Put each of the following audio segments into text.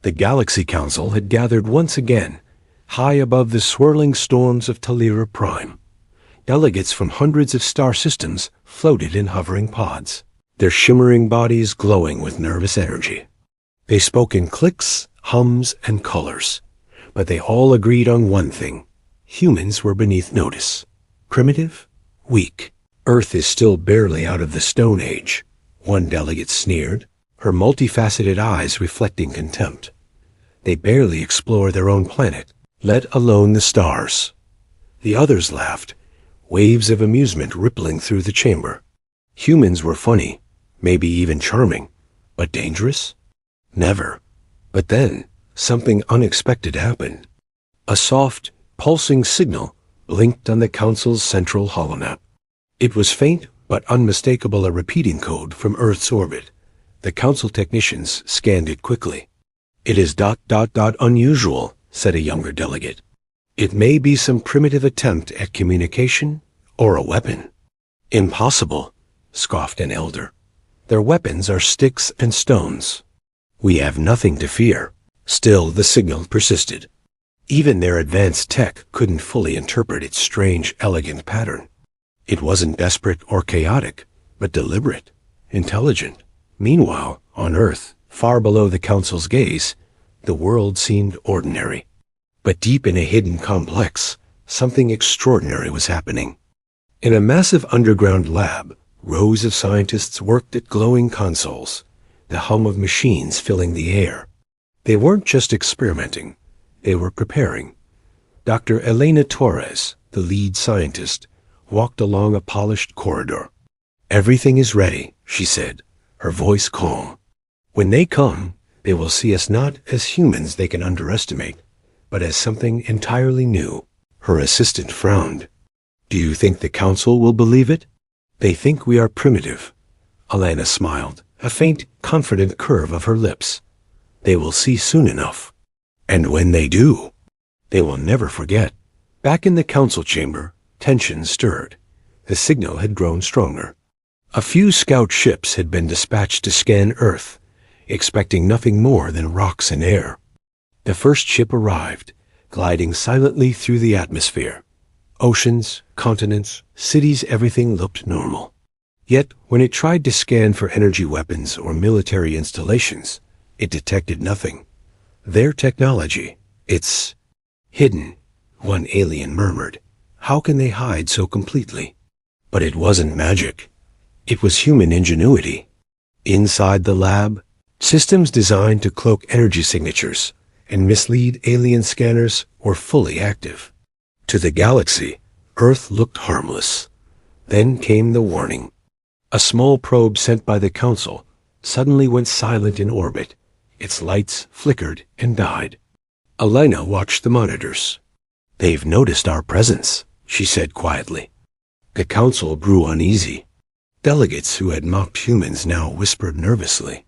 The Galaxy Council had gathered once again, high above the swirling storms of Talira Prime. Delegates from hundreds of star systems floated in hovering pods, their shimmering bodies glowing with nervous energy. They spoke in clicks, hums, and colors, but they all agreed on one thing. Humans were beneath notice. Primitive, weak. Earth is still barely out of the Stone Age, one delegate sneered, her multifaceted eyes reflecting contempt. They barely explore their own planet, let alone the stars. The others laughed, waves of amusement rippling through the chamber. Humans were funny, maybe even charming, but dangerous? Never. But then, something unexpected happened. A soft, pulsing signal blinked on the Council's central holonap. It was faint but unmistakable, a repeating code from Earth's orbit. The Council technicians scanned it quickly. "It is ... unusual," said a younger delegate. "It may be some primitive attempt at communication or a weapon." "Impossible," scoffed an elder. "Their weapons are sticks and stones. We have nothing to fear." Still, the signal persisted. Even their advanced tech couldn't fully interpret its strange, elegant pattern. It wasn't desperate or chaotic, but deliberate, intelligent. Meanwhile, on Earth, far below the Council's gaze, the world seemed ordinary. But deep in a hidden complex, something extraordinary was happening. In a massive underground lab, rows of scientists worked at glowing consoles, the hum of machines filling the air. They weren't just experimenting, they were preparing. Dr. Elena Torres, the lead scientist, walked along a polished corridor. "Everything is ready," she said, her voice calm. "When they come, they will see us not as humans they can underestimate, but as something entirely new." Her assistant frowned. "Do you think the Council will believe it?" "They think we are primitive." Elena smiled, a faint, confident curve of her lips. "They will see soon enough. And when they do, they will never forget." Back in the Council chamber, tension stirred. The signal had grown stronger. A few scout ships had been dispatched to scan Earth, expecting nothing more than rocks and air. The first ship arrived, gliding silently through the atmosphere. Oceans, continents, cities, everything looked normal. Yet, when it tried to scan for energy weapons or military installations, it detected nothing. Their technology, it's hidden, one alien murmured. How can they hide so completely? But it wasn't magic. It was human ingenuity. Inside the lab, systems designed to cloak energy signatures and mislead alien scanners were fully active. To the galaxy, Earth looked harmless. Then came the warning. A small probe sent by the Council suddenly went silent in orbit. Its lights flickered and died. Elena watched the monitors. "They've noticed our presence," she said quietly. The Council grew uneasy. Delegates who had mocked humans now whispered nervously.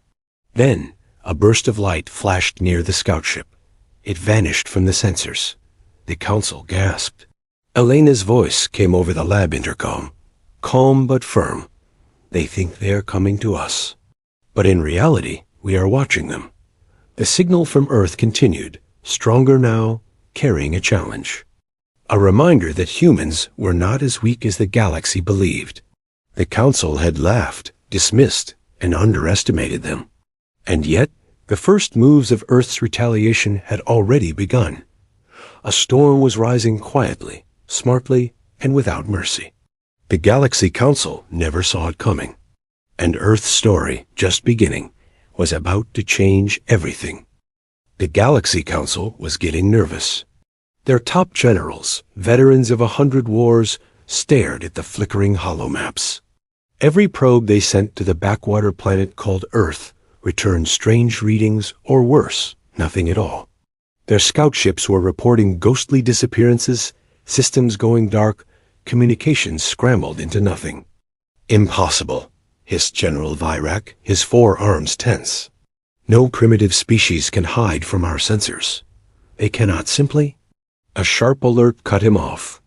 Then, a burst of light flashed near the scout ship. It vanished from the sensors. The Council gasped. Elena's voice came over the lab intercom, calm but firm. "They think they are coming to us. But in reality, we are watching them." The signal from Earth continued, stronger now, carrying a challenge. A reminder that humans were not as weak as the galaxy believed. The Council had laughed, dismissed, and underestimated them. And yet, the first moves of Earth's retaliation had already begun. A storm was rising quietly, smartly, and without mercy. The Galaxy Council never saw it coming. And Earth's story, just beginning, was about to change everything. The Galaxy Council was getting nervous. Their top generals, veterans of 100 wars, stared at the flickering holomaps. Every probe they sent to the backwater planet called Earth returned strange readings, or worse, nothing at all. Their scout ships were reporting ghostly disappearances, systems going dark, communications scrambled into nothing. "Impossible," hissed General Virak, his forearms tense. "No primitive species can hide from our sensors. They cannot simply—" A sharp alert cut him off.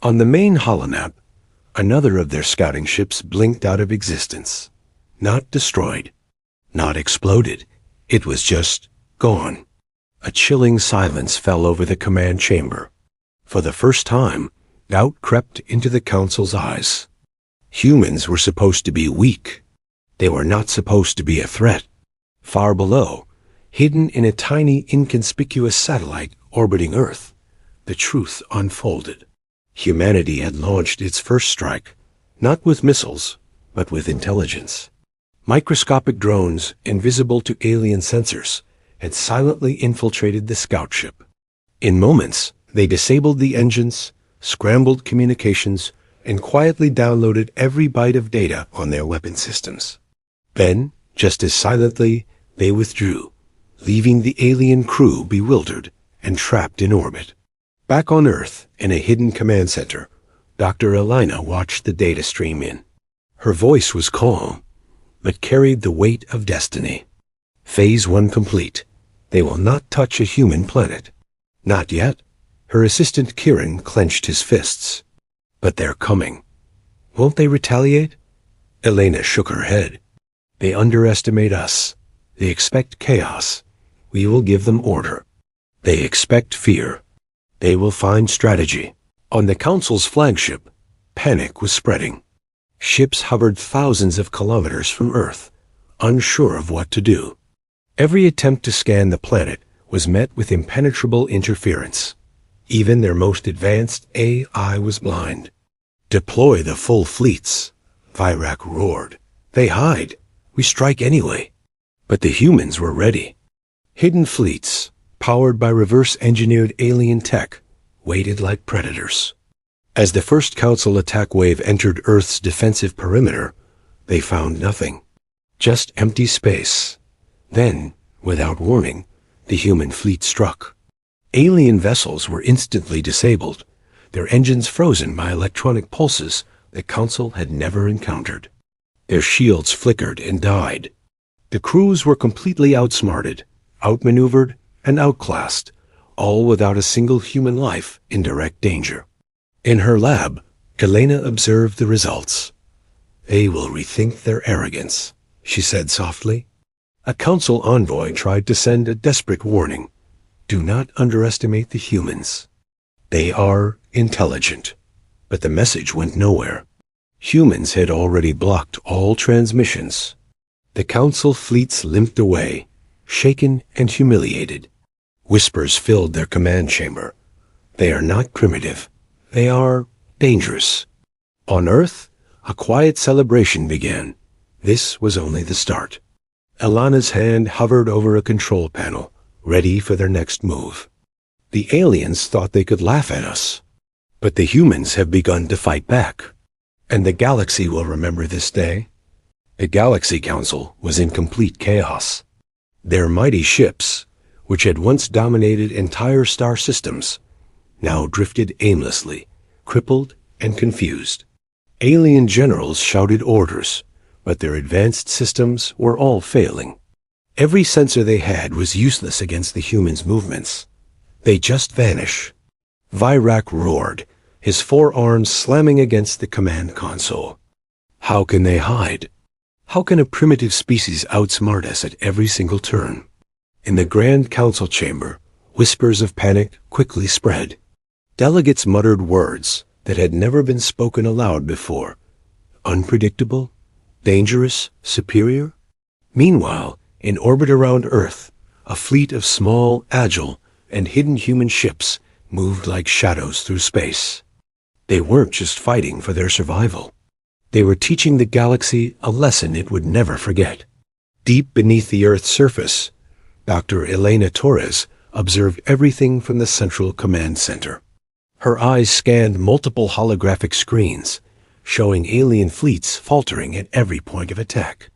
On the main holonap, another of their scouting ships blinked out of existence. Not destroyed, not exploded. It was just gone. A chilling silence fell over the command chamber. For the first time, doubt crept into the council's eyes. Humans were supposed to be weak. They were not supposed to be a threat. Far below, hidden in a tiny, inconspicuous satellite orbiting Earth, the truth unfolded. Humanity had launched its first strike, not with missiles, but with intelligence. Microscopic drones, invisible to alien sensors, had silently infiltrated the scout ship. In moments, they disabled the engines, scrambled communications, and quietly downloaded every byte of data on their weapon systems. Then, just as silently, they withdrew, leaving the alien crew bewildered and trapped in orbit. Back on Earth, in a hidden command center, Dr. Elena watched the data stream in. Her voice was calm, but carried the weight of destiny. Phase 1 complete. They will not touch a human planet. Not yet. Her assistant Kieran clenched his fists. But they're coming. Won't they retaliate? Elena shook her head. They underestimate us. They expect chaos. We will give them order. They expect fear. They will find strategy. On the Council's flagship, panic was spreading. Ships hovered thousands of kilometers from Earth, unsure of what to do. Every attempt to scan the planet was met with impenetrable interference. Even their most advanced AI was blind. Deploy the full fleets, Virak roared. They hide. We strike anyway. But the humans were ready. Hidden fleets, powered by reverse-engineered alien tech, waited like predators. As the first Council attack wave entered Earth's defensive perimeter, they found nothing. Just empty space. Then, without warning, the human fleet struck. Alien vessels were instantly disabled, their engines frozen by electronic pulses the Council had never encountered. Their shields flickered and died. The crews were completely outsmarted, outmaneuvered, and outclassed, all without a single human life in direct danger. In her lab, Elena observed the results. They will rethink their arrogance, she said softly. A Council envoy tried to send a desperate warning. Do not underestimate the humans. They are intelligent. But the message went nowhere. Humans had already blocked all transmissions. The Council fleets limped away, shaken and humiliated. Whispers filled their command chamber. They are not primitive. They are dangerous. On Earth, a quiet celebration began. This was only the start. Alana's hand hovered over a control panel, ready for their next move. The aliens thought they could laugh at us. But the humans have begun to fight back. And the galaxy will remember this day. The Galaxy Council was in complete chaos. Their mighty ships, which had once dominated entire star systems, now drifted aimlessly, crippled and confused. Alien generals shouted orders, but their advanced systems were all failing. Every sensor they had was useless against the humans' movements. They just vanish. Virak roared, his forearms slamming against the command console. How can they hide? How can a primitive species outsmart us at every single turn? In the Grand Council chamber, whispers of panic quickly spread. Delegates muttered words that had never been spoken aloud before. Unpredictable, dangerous, superior. Meanwhile, in orbit around Earth, a fleet of small, agile, and hidden human ships moved like shadows through space. They weren't just fighting for their survival. They were teaching the galaxy a lesson it would never forget. Deep beneath the Earth's surface, Dr. Elena Torres observed everything from the central command center. Her eyes scanned multiple holographic screens, showing alien fleets faltering at every point of attack.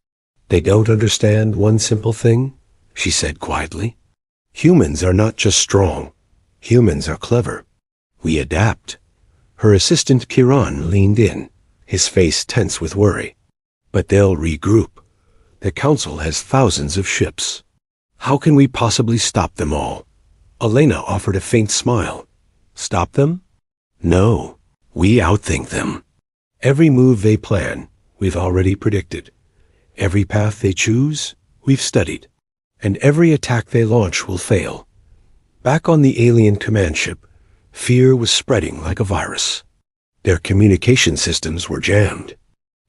They don't understand one simple thing, she said quietly. Humans are not just strong. Humans are clever. We adapt. Her assistant Kiran leaned in, his face tense with worry. But they'll regroup. The Council has thousands of ships. How can we possibly stop them all? Elena offered a faint smile. Stop them? No, we outthink them. Every move they plan, we've already predicted. Every path they choose, we've studied. And every attack they launch will fail, Back on the alien command ship, fear was spreading like a virus. Their communication systems were jammed.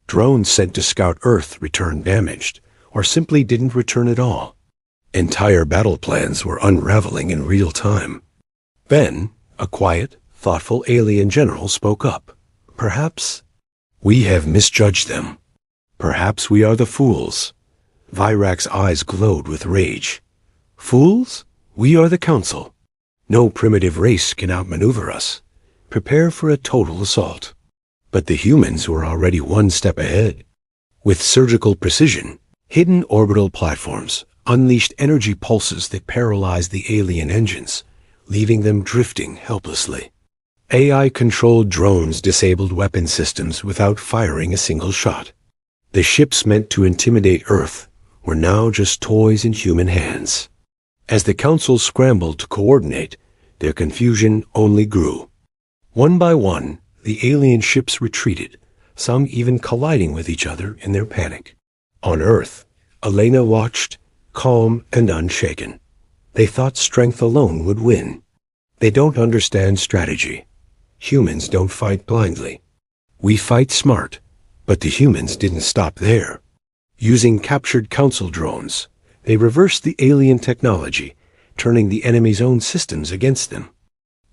Drones sent to scout Earth returned damaged, or simply didn't return at all. Entire battle plans were unraveling in real time. Then, a quiet, thoughtful alien general spoke up. Perhaps we have misjudged them. Perhaps we are the fools. Virak's eyes glowed with rage. Fools? We are the Council. No primitive race can outmaneuver us. Prepare for a total assault. But the humans were already one step ahead. With surgical precision, hidden orbital platforms unleashed energy pulses that paralyzed the alien engines, leaving them drifting helplessly. AI-controlled drones disabled weapon systems without firing a single shot. The ships meant to intimidate Earth were now just toys in human hands. As the Council scrambled to coordinate, their confusion only grew. One by one, the alien ships retreated, some even colliding with each other in their panic. On Earth, Elena watched, calm and unshaken. They thought strength alone would win. They don't understand strategy. Humans don't fight blindly. We fight smart, but the humans didn't stop there. Using captured Council drones, they reversed the alien technology, turning the enemy's own systems against them.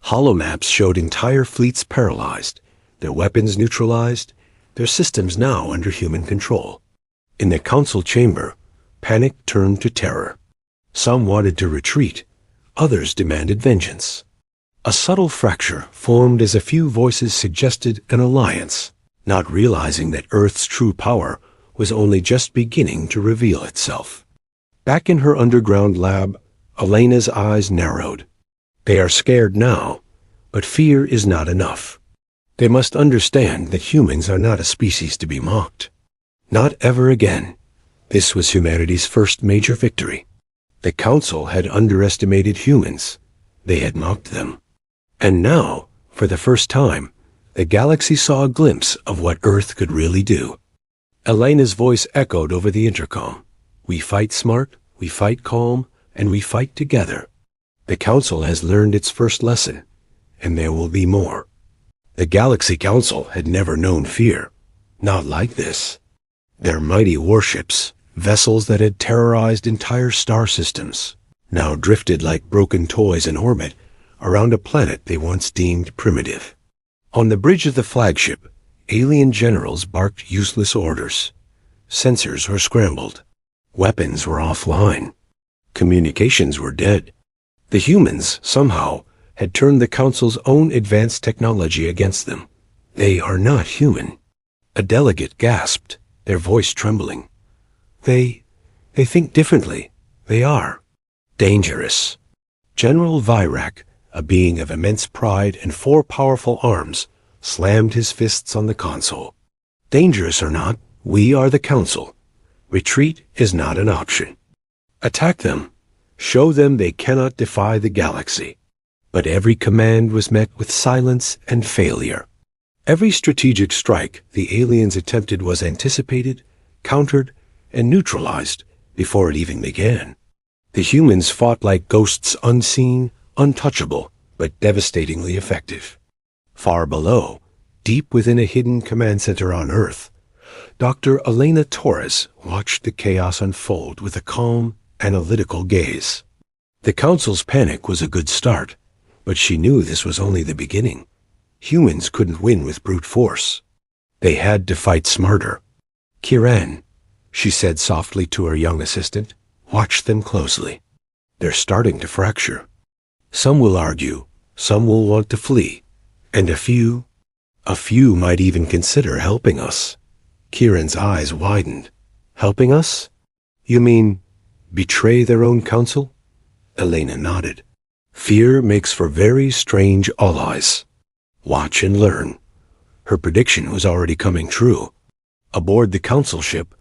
Holomaps showed entire fleets paralyzed, their weapons neutralized, their systems now under human control. In the Council chamber, panic turned to terror. Some wanted to retreat, others demanded vengeance. A subtle fracture formed as a few voices suggested an alliance, not realizing that Earth's true power was only just beginning to reveal itself. Back in her underground lab, Elena's eyes narrowed. They are scared now, but fear is not enough. They must understand that humans are not a species to be mocked. Not ever again. This was humanity's first major victory. The Council had underestimated humans. They had mocked them. And now, for the first time, the galaxy saw a glimpse of what Earth could really do. Elena's voice echoed over the intercom. We fight smart, we fight calm, and we fight together. The Council has learned its first lesson, and there will be more. The Galaxy Council had never known fear. Not like this. Their mighty warships, vessels that had terrorized entire star systems, now drifted like broken toys in orbit around a planet they once deemed primitive. On the bridge of the flagship, alien generals barked useless orders. Sensors were scrambled. Weapons were offline. Communications were dead. The humans, somehow, had turned the Council's own advanced technology against them. They are not human. A delegate gasped, their voice trembling. They think differently. They are dangerous. General Virak, a being of immense pride and 4 powerful arms, slammed his fists on the console. Dangerous or not, we are the Council. Retreat is not an option. Attack them. Show them they cannot defy the galaxy. But every command was met with silence and failure. Every strategic strike the aliens attempted was anticipated, countered, and neutralized before it even began. The humans fought like ghosts, unseen, untouchable, but devastatingly effective. Far below, deep within a hidden command center on Earth, Dr. Elena Torres watched the chaos unfold with a calm, analytical gaze. The Council's panic was a good start, but she knew this was only the beginning. Humans couldn't win with brute force. They had to fight smarter. Kiran, she said softly to her young assistant, watch them closely. They're starting to fracture. Some will argue, some will want to flee, and a few might even consider helping us. Kiran's eyes widened. Helping us? You mean betray their own council? Elena nodded. Fear makes for very strange allies. Watch and learn. Her prediction was already coming true. Aboard the council ship,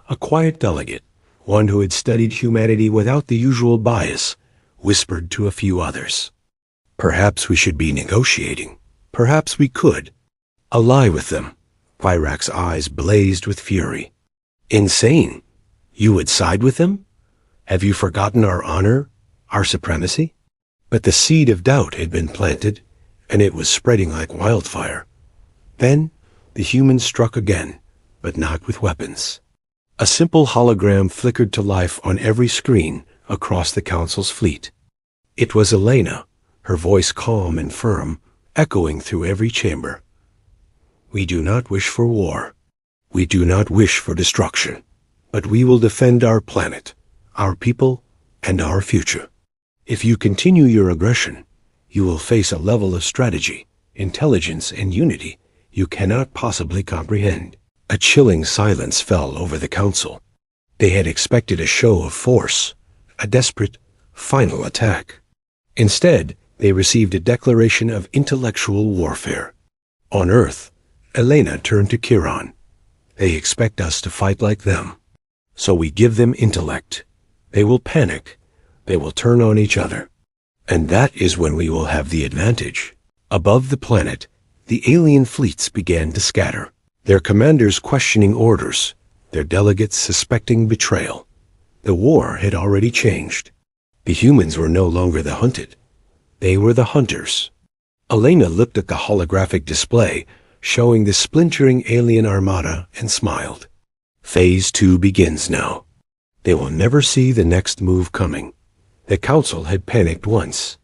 a quiet delegate, one who had studied humanity without the usual bias, whispered to a few others. Perhaps we should be negotiating. Perhaps we could. Ally with them. Virak's eyes blazed with fury. Insane. You would side with them? Have you forgotten our honor, our supremacy? But the seed of doubt had been planted, and it was spreading like wildfire. Then the humans struck again, but not with weapons. A simple hologram flickered to life on every screen across the Council's fleet. It was Elena, her voice calm and firm, echoing through every chamber. "We do not wish for war. We do not wish for destruction. But we will defend our planet, our people, and our future. If you continue your aggression, you will face a level of strategy, intelligence, and unity you cannot possibly comprehend." A chilling silence fell over the Council. They had expected a show of force, a desperate, final attack. Instead, they received a declaration of intellectual warfare. On Earth, Elena turned to Chiron. "They expect us to fight like them. So we give them intellect. They will panic. They will turn on each other. And that is when we will have the advantage." Above the planet, the alien fleets began to scatter, their commanders questioning orders, their delegates suspecting betrayal. The war had already changed. The humans were no longer the hunted. They were the hunters. Elena looked at the holographic display, showing the splintering alien armada, and smiled. Phase 2 begins now. They will never see the next move coming. The Council had panicked once,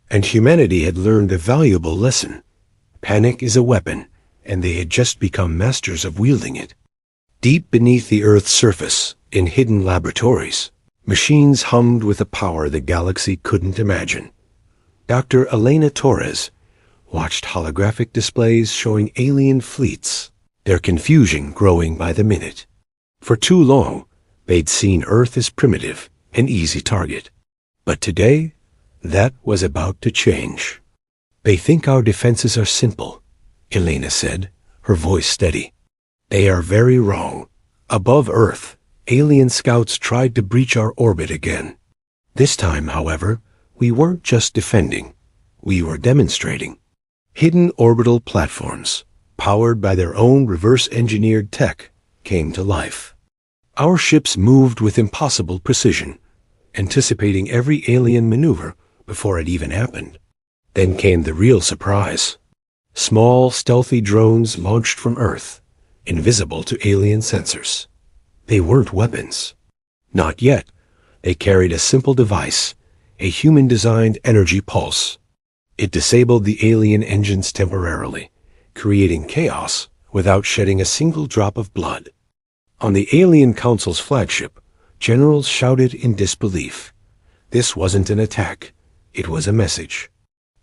and humanity had learned a valuable lesson. Panic is a weapon, and they had just become masters of wielding it. Deep beneath the Earth's surface, in hidden laboratories, machines hummed with a power the galaxy couldn't imagine. Dr. Elena Torres watched holographic displays showing alien fleets, their confusion growing by the minute. For too long, they'd seen Earth as primitive, an easy target. But today, that was about to change. "They think our defenses are simple," Elena said, her voice steady. "They are very wrong. Above Earth, alien scouts tried to breach our orbit again. This time, however, we weren't just defending. We were demonstrating. Hidden orbital platforms, powered by their own reverse-engineered tech, came to life. Our ships moved with impossible precision, anticipating every alien maneuver before it even happened. Then came the real surprise. Small, stealthy drones launched from Earth, invisible to alien sensors. They weren't weapons. Not yet. They carried a simple device, a human-designed energy pulse. It disabled the alien engines temporarily, creating chaos without shedding a single drop of blood. On the Alien Council's flagship, generals shouted in disbelief. This wasn't an attack. It was a message.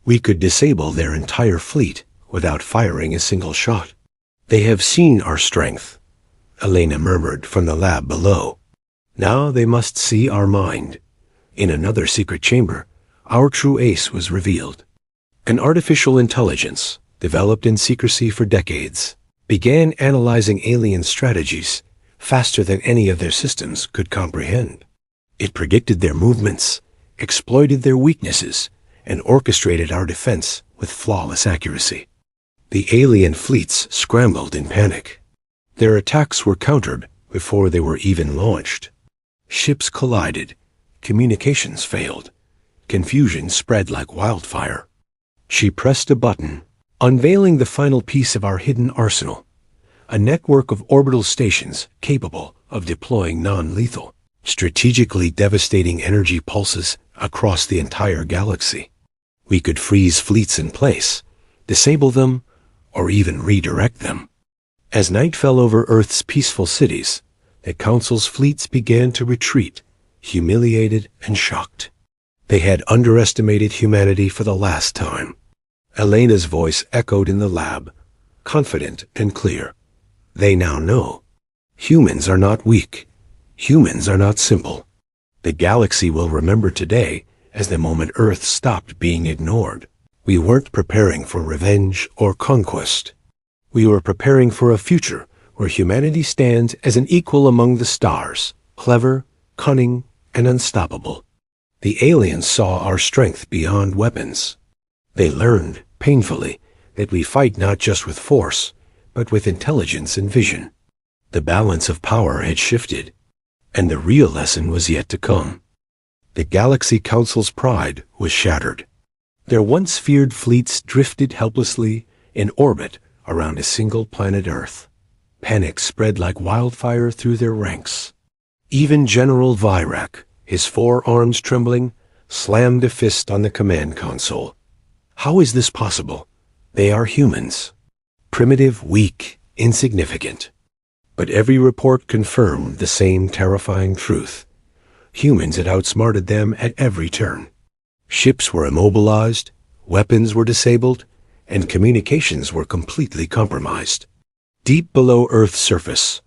We could disable their entire fleet without firing a single shot. "They have seen our strength," Elena murmured from the lab below. "Now they must see our mind." In another secret chamber, our true ace was revealed. An artificial intelligence, developed in secrecy for decades, began analyzing alien strategies faster than any of their systems could comprehend. It predicted their movements, exploited their weaknesses, and orchestrated our defense with flawless accuracy. The alien fleets scrambled in panic. Their attacks were countered before they were even launched. Ships collided, communications failed, confusion spread like wildfire. She pressed a button, unveiling the final piece of our hidden arsenal, a network of orbital stations capable of deploying non-lethal, strategically devastating energy pulses across the entire galaxy. We could freeze fleets in place, disable them, or even redirect them. As night fell over Earth's peaceful cities, the Council's fleets began to retreat, humiliated and shocked. They had underestimated humanity for the last time. Elena's voice echoed in the lab, confident and clear. They now know. Humans are not weak. Humans are not simple. The galaxy will remember today as the moment Earth stopped being ignored. We weren't preparing for revenge or conquest. We were preparing for a future where humanity stands as an equal among the stars, clever, cunning, and unstoppable. The aliens saw our strength beyond weapons. They learned, painfully, that we fight not just with force, but with intelligence and vision. The balance of power had shifted, and the real lesson was yet to come. The Galaxy Council's pride was shattered. Their once feared fleets drifted helplessly in orbit around a single planet Earth. Panic spread like wildfire through their ranks. Even General Virak, his forearms trembling, slammed a fist on the command console. How is this possible? They are humans. Primitive, weak, insignificant. But every report confirmed the same terrifying truth. Humans had outsmarted them at every turn. Ships were immobilized, weapons were disabled, and communications were completely compromised. Deep below Earth's surface,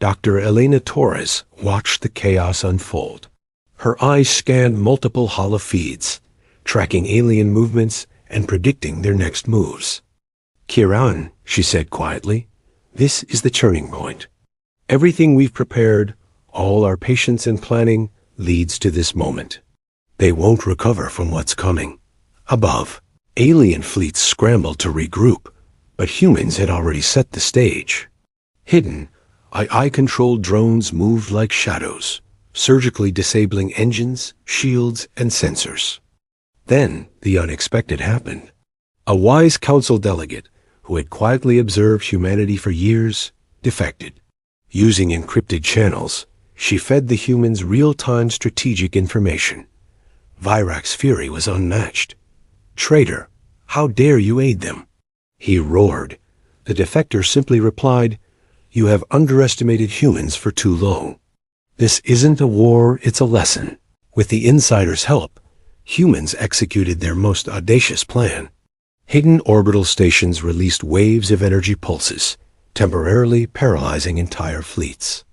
Dr. Elena Torres watched the chaos unfold. Her eyes scanned multiple holofeeds, tracking alien movements and predicting their next moves. "Kiran," she said quietly, "this is the turning point. Everything we've prepared, all our patience and planning, leads to this moment. They won't recover from what's coming." Above, alien fleets scrambled to regroup, but humans had already set the stage. Hidden, AI-controlled drones moved like shadows, surgically disabling engines, shields, and sensors. Then the unexpected happened. A wise council delegate, who had quietly observed humanity for years, defected. Using encrypted channels, she fed the humans real-time strategic information. Virak's fury was unmatched. "Traitor, how dare you aid them?" He roared. The defector simply replied, "You have underestimated humans for too long. This isn't a war, it's a lesson." With the insider's help, humans executed their most audacious plan. Hidden orbital stations released waves of energy pulses, temporarily paralyzing entire fleets.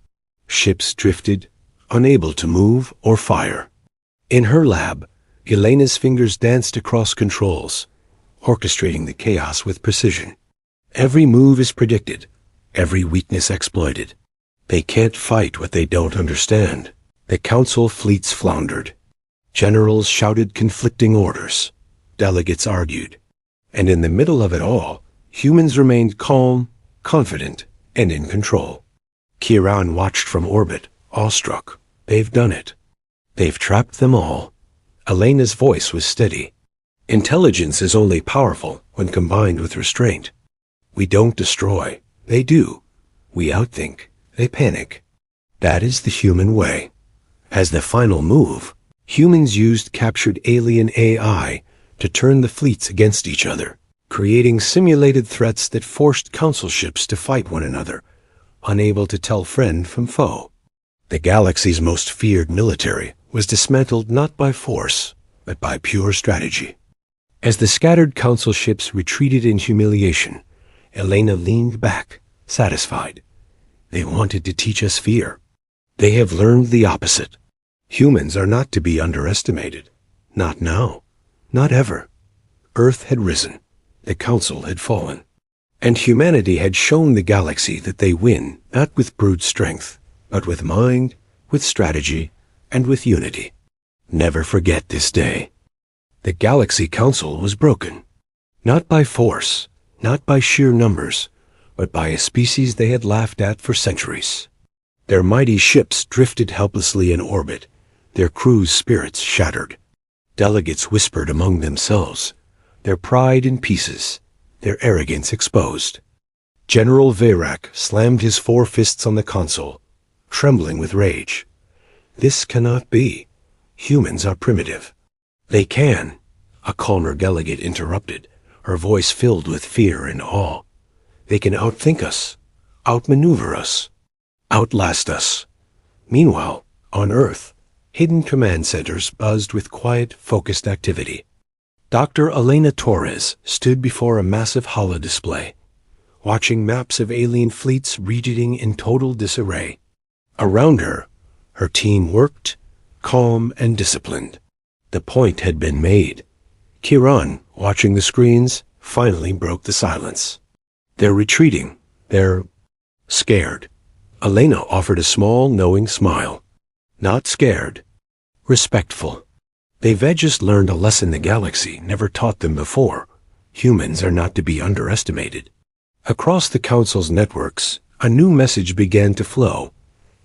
Ships drifted, unable to move or fire. In her lab, Elena's fingers danced across controls, orchestrating the chaos with precision. Every move is predicted, every weakness exploited. They can't fight what they don't understand. The council fleets floundered. Generals shouted conflicting orders. Delegates argued. And in the middle of it all, humans remained calm, confident, and in control. Kiran watched from orbit, awestruck. They've done it. They've trapped them all. Elena's voice was steady. Intelligence is only powerful when combined with restraint. We don't destroy. They do. We outthink. They panic. That is the human way. As the final move, humans used captured alien AI to turn the fleets against each other, creating simulated threats that forced council ships to fight one another, unable to tell friend from foe. The galaxy's most feared military was dismantled not by force, but by pure strategy. As the scattered council ships retreated in humiliation, Elena leaned back, satisfied. They wanted to teach us fear. They have learned the opposite. Humans are not to be underestimated. Not now. Not ever. Earth had risen. The council had fallen. And humanity had shown the galaxy that they win not with brute strength, but with mind, with strategy, and with unity. Never forget this day. The Galaxy Council was broken. Not by force, not by sheer numbers, but by a species they had laughed at for centuries. Their mighty ships drifted helplessly in orbit, their crews' spirits shattered. Delegates whispered among themselves, their pride in pieces, their arrogance exposed. General Virak slammed his four fists on the console, trembling with rage. This cannot be. Humans are primitive. They can, a calmer delegate interrupted, her voice filled with fear and awe. They can outthink us, outmaneuver us, outlast us. Meanwhile, on Earth, hidden command centers buzzed with quiet, focused activity. Dr. Elena Torres stood before a massive holodisplay, watching maps of alien fleets retreating in total disarray. Around her, her team worked, calm and disciplined. The point had been made. Kiran, watching the screens, finally broke the silence. They're retreating. They're scared. Elena offered a small, knowing smile. Not scared. Respectful. They've just learned a lesson the galaxy never taught them before. Humans are not to be underestimated. Across the Council's networks, a new message began to flow,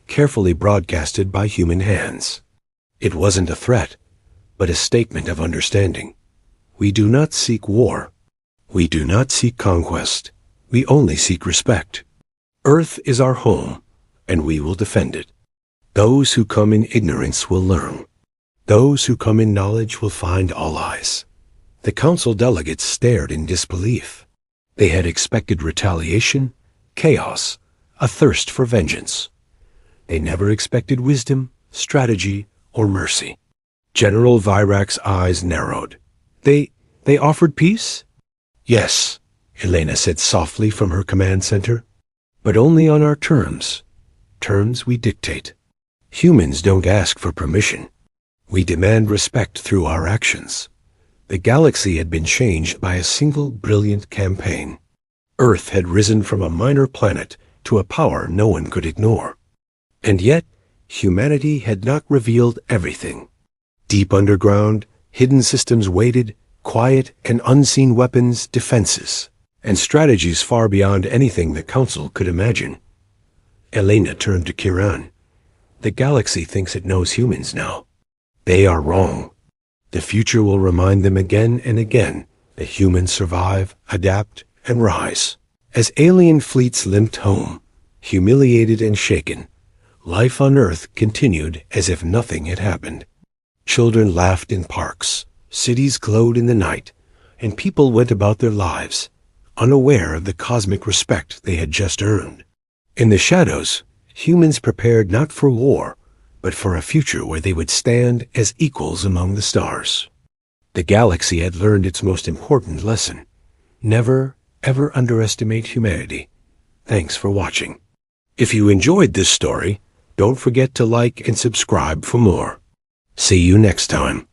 carefully broadcasted by human hands. It wasn't a threat, but a statement of understanding. We do not seek war. We do not seek conquest. We only seek respect. Earth is our home, and we will defend it. Those who come in ignorance will learn. Those who come in knowledge will find allies. The council delegates stared in disbelief. They had expected retaliation, chaos, a thirst for vengeance. They never expected wisdom, strategy, or mercy. General Virak's eyes narrowed. They offered peace? Yes, Elena said softly from her command center. But only on our terms. Terms we dictate. Humans don't ask for permission. We demand respect through our actions. The galaxy had been changed by a single brilliant campaign. Earth had risen from a minor planet to a power no one could ignore. And yet, humanity had not revealed everything. Deep underground, hidden systems waited, quiet and unseen weapons, defenses, and strategies far beyond anything the Council could imagine. Elena turned to Kiran. The galaxy thinks it knows humans now. They are wrong. The future will remind them again and again that humans survive, adapt, and rise. As alien fleets limped home, humiliated and shaken, life on Earth continued as if nothing had happened. Children laughed in parks, cities glowed in the night, and people went about their lives, unaware of the cosmic respect they had just earned. In the shadows, humans prepared not for war, but for a future where they would stand as equals among the stars. The galaxy had learned its most important lesson. Never, ever underestimate humanity. Thanks for watching. If you enjoyed this story, don't forget to like and subscribe for more. See you next time.